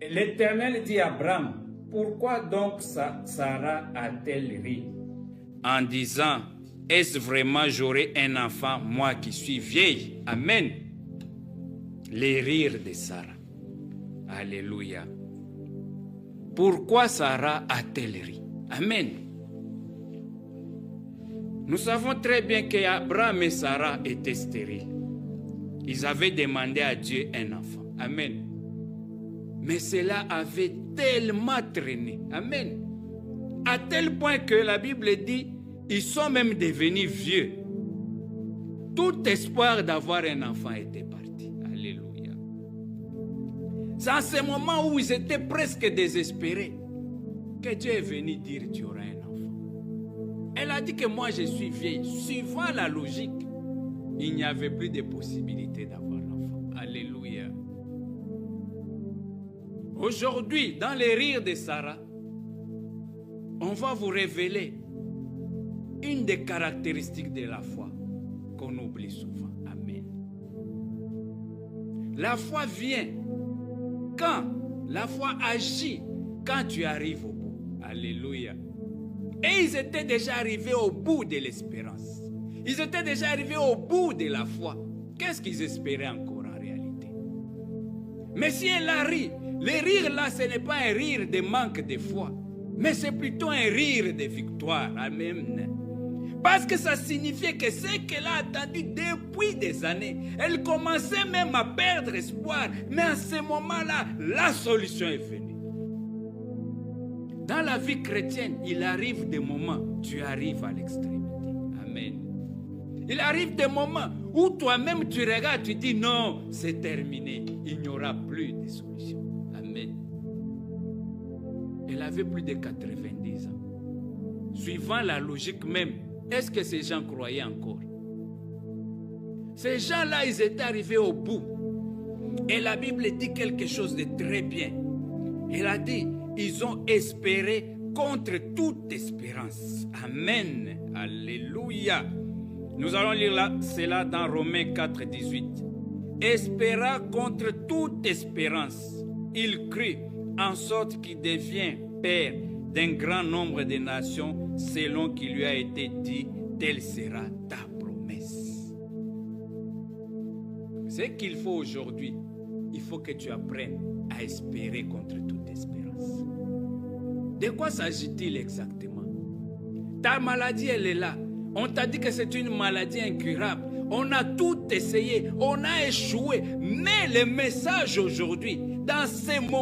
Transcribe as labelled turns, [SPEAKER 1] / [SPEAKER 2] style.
[SPEAKER 1] L'Éternel dit à Abraham, pourquoi donc Sarah a-t-elle ri en disant, est-ce vraiment j'aurai un enfant, moi qui suis vieille? Amen. Les rires de Sarah. Alléluia. Pourquoi Sarah a-t-elle ri? Amen. Nous savons très bien qu'Abraham et Sarah étaient stériles. Ils avaient demandé à Dieu un enfant. Amen. Mais cela avait tellement traîné. Amen. À tel point que la Bible dit, ils sont même devenus vieux. Tout espoir d'avoir un enfant était parti. Alléluia. C'est en ce moment où ils étaient presque désespérés que Dieu est venu dire, tu auras un enfant. Elle a dit que moi je suis vieille. Suivant la logique, il n'y avait plus de possibilité d'avoir l'enfant. Alléluia. Aujourd'hui, dans les rires de Sarah, on va vous révéler une des caractéristiques de la foi qu'on oublie souvent. Amen. La foi vient quand la foi agit quand tu arrives au bout. Alléluia. Et ils étaient déjà arrivés au bout de l'espérance. Ils étaient déjà arrivés au bout de la foi. Qu'est-ce qu'ils espéraient encore en réalité? Mais si elle a ri, le rire là, ce n'est pas un rire de manque de foi, mais c'est plutôt un rire de victoire. Amen. Parce que ça signifiait que ce qu'elle a attendu depuis des années, elle commençait même à perdre espoir. Mais à ce moment-là, la solution est venue. Dans la vie chrétienne, il arrive des moments où tu arrives à l'extrémité. Amen. Il arrive des moments où toi-même tu regardes, tu dis non, c'est terminé. Il n'y aura plus de solution. Amen. Elle avait plus de 90 ans. Suivant la logique même, est-ce que ces gens croyaient encore? Ces gens-là, ils étaient arrivés au bout. Et la Bible dit quelque chose de très bien. Elle a dit, ils ont espéré contre toute espérance. Amen. Alléluia. Nous allons lire cela dans Romains 4, 18. Espéra contre toute espérance. Il crut en sorte qu'il devient père d'un grand nombre de nations, selon qu'il lui a été dit, telle sera ta promesse. Ce qu'il faut aujourd'hui, il faut que tu apprennes à espérer contre toute espérance. De quoi s'agit-il exactement? Ta maladie, elle est là. On t'a dit que c'est une maladie incurable. On a tout essayé, on a échoué. Mais le message aujourd'hui, dans ces moments,